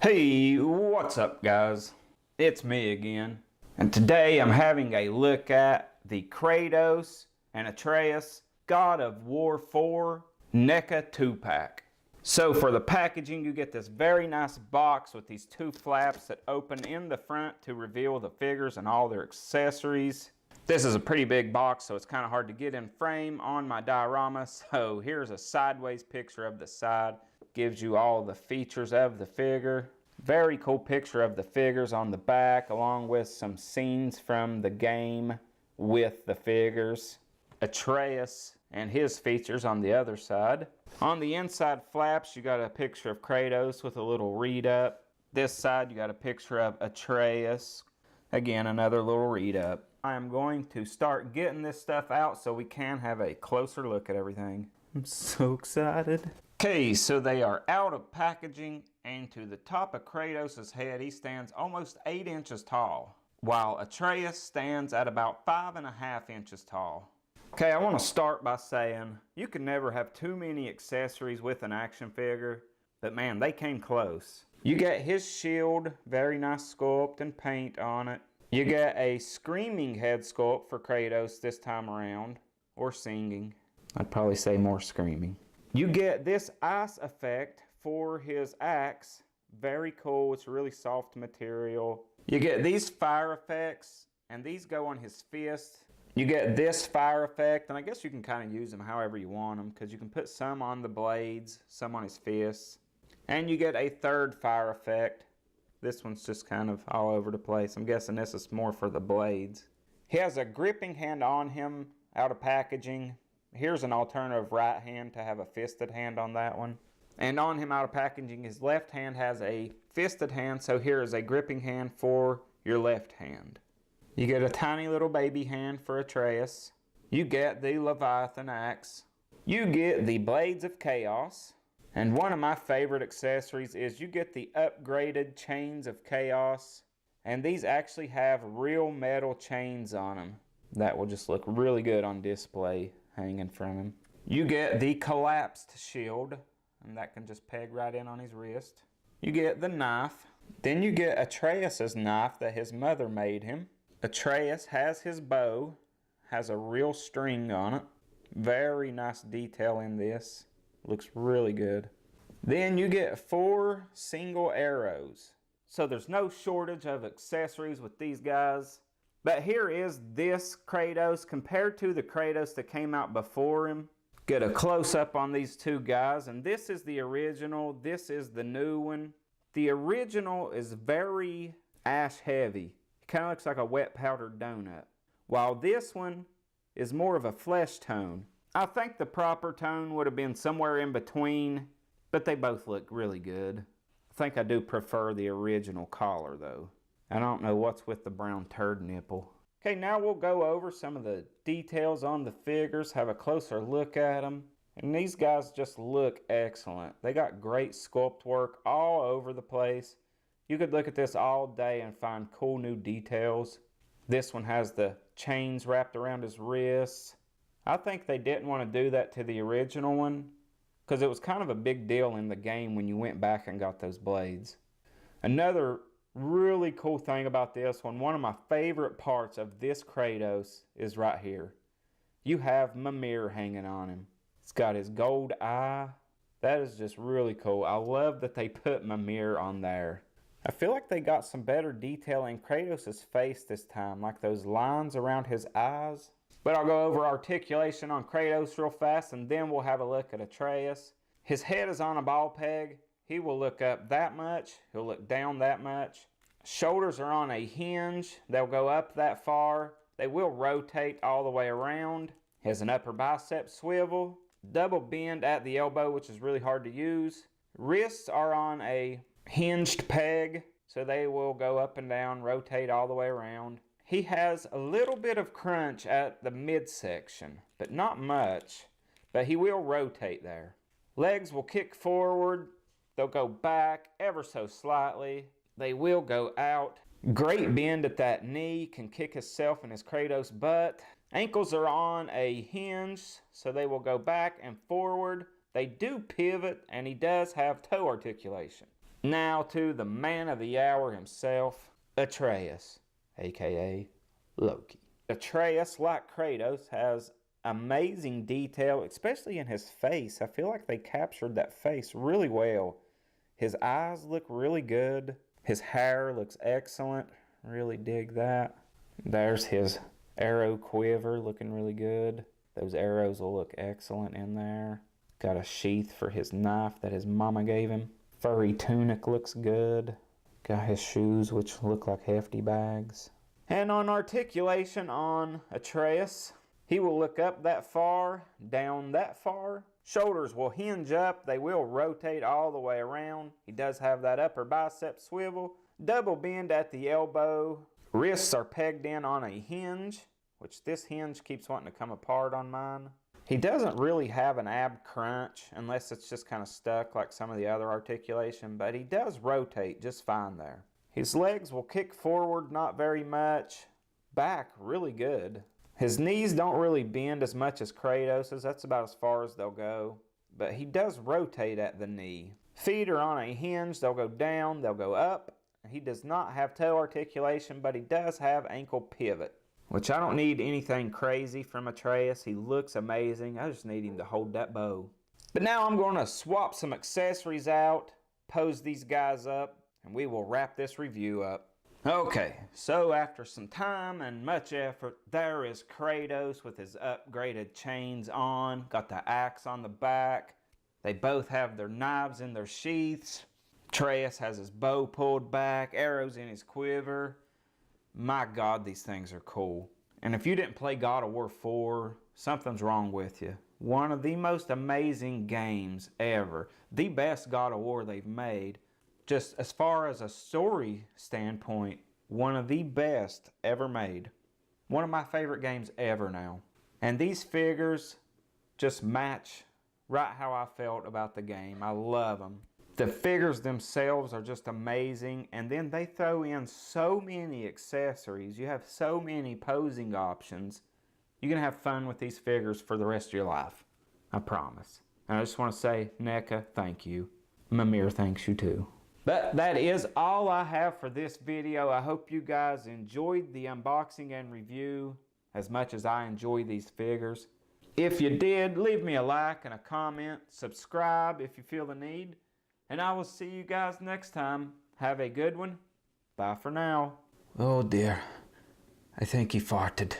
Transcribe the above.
Hey, what's up guys? It's me again. And today I'm having a look at the Kratos and Atreus God of War 4 NECA 2-pack. So for the packaging you get this very nice box with these two flaps that open in the front to reveal the figures and all their accessories. This is a pretty big box, so it's kind of hard to get in frame on my diorama. So here's a sideways picture of the side. Gives you all the features of the figure. Very cool picture of the figures on the back, along with some scenes from the game with the figures. Atreus and his features on the other side. On the inside flaps, you got a picture of Kratos with a little read up. This side, you got a picture of Atreus. Again, another little read up. I am going to start getting this stuff out so we can have a closer look at everything. I'm so excited. Okay, so they are out of packaging, and to the top of Kratos' head, he stands almost 8 inches tall, while Atreus stands at about 5.5 inches tall. Okay, I want to start by saying, you can never have too many accessories with an action figure, but man, they came close. You get his shield, very nice sculpt and paint on it. You get a screaming head sculpt for Kratos this time around, or singing. I'd probably say more screaming. You get this ice effect for his axe. Very cool. It's really soft material. You get these fire effects, and these go on his fist. You get this fire effect, and I guess you can kind of use them however you want them, because you can put some on the blades, some on his fists. And you get a third fire effect. This one's just kind of all over the place. I'm guessing this is more for the blades. He has a gripping hand on him out of packaging. Here's an alternative right hand to have a fisted hand on that one. And on him out of packaging, his left hand has a fisted hand, so here is a gripping hand for your left hand. You get a tiny little baby hand for Atreus. You get the Leviathan axe. You get the Blades of Chaos. And one of my favorite accessories is you get the upgraded Chains of Chaos. And these actually have real metal chains on them. That will just look really good on display hanging from him. You get the collapsed shield, and that can just peg right in on his wrist. You get the knife. Then you get Atreus' knife that his mother made him. Atreus has his bow, has a real string on it. Very nice detail in this. Looks really good. Then you get 4 single arrows. So there's no shortage of accessories with these guys. But here is this Kratos compared to the Kratos that came out before him. Get a close-up on these two guys, and this is the original, this is the new one. The original is very ash heavy. It kind of looks like a wet powdered donut. While this one is more of a flesh tone. I think the proper tone would have been somewhere in between, but they both look really good. I think I do prefer the original collar though. I don't know what's with the brown turd nipple. Okay, now we'll go over some of the details on the figures, have a closer look at them. And these guys just look excellent. They got great sculpt work all over the place. You could look at this all day and find cool new details. This one has the chains wrapped around his wrists. I think they didn't want to do that to the original one because it was kind of a big deal in the game when you went back and got those blades. Another really cool thing about this one of my favorite parts of this Kratos is right here. You have Mimir hanging on him. It's got his gold eye. That is just really cool. I love that they put Mimir on there. I feel like they got some better detail in Kratos' face this time, like those lines around his eyes. But I'll go over articulation on Kratos real fast, and then we'll have a look at Atreus. His head is on a ball peg. He will look up that much. He'll look down that much. Shoulders are on a hinge. They'll go up that far. They will rotate all the way around. He has an upper bicep swivel. Double bend at the elbow, which is really hard to use. Wrists are on a hinged peg, so they will go up and down, rotate all the way around. He has a little bit of crunch at the midsection, but not much. But he will rotate there. Legs will kick forward. They'll go back ever so slightly. They will go out. Great bend at that knee. Can kick himself in his Kratos butt. Ankles are on a hinge, so they will go back and forward. They do pivot, and he does have toe articulation. Now to the man of the hour himself, Atreus, aka Loki. Atreus, like Kratos, has amazing detail, especially in his face. I feel like they captured that face really well. His eyes look really good. His hair looks excellent. Really dig that. There's his arrow quiver looking really good. Those arrows will look excellent in there. Got a sheath for his knife that his mama gave him. Furry tunic looks good. Got his shoes, which look like hefty bags. And on articulation on Atreus, he will look up that far, down that far. Shoulders will hinge up. They will rotate all the way around. He does have that upper bicep swivel. Double bend at the elbow. Wrists are pegged in on a hinge, which this hinge keeps wanting to come apart on mine. He doesn't really have an ab crunch unless it's just kind of stuck like some of the other articulation, but he does rotate just fine there. His legs will kick forward, not very much. Back, really good. His knees don't really bend as much as Kratos's. That's about as far as they'll go. But he does rotate at the knee. Feet are on a hinge. They'll go down, they'll go up. He does not have toe articulation, but he does have ankle pivot, which I don't need anything crazy from Atreus. He looks amazing. I just need him to hold that bow. But now I'm going to swap some accessories out, pose these guys up, and we will wrap this review up. Okay, so after some time and much effort, there is Kratos with his upgraded chains on. Got the axe on the back. They both have their knives in their sheaths. Atreus has his bow pulled back, arrows in his quiver. My God, these things are cool. And if you didn't play God of War 4, something's wrong with you. One of the most amazing games ever. The best God of War they've made. Just as far as a story standpoint, one of the best ever made. One of my favorite games ever now. And these figures just match right how I felt about the game. I love them. The figures themselves are just amazing. And then they throw in so many accessories. You have so many posing options. You're going to have fun with these figures for the rest of your life. I promise. And I just want to say, NECA, thank you. Mimir thanks you too. But that is all I have for this video. I hope you guys enjoyed the unboxing and review as much as I enjoy these figures. If you did, leave me a like and a comment. Subscribe if you feel the need. And I will see you guys next time. Have a good one. Bye for now. Oh dear. I think he farted.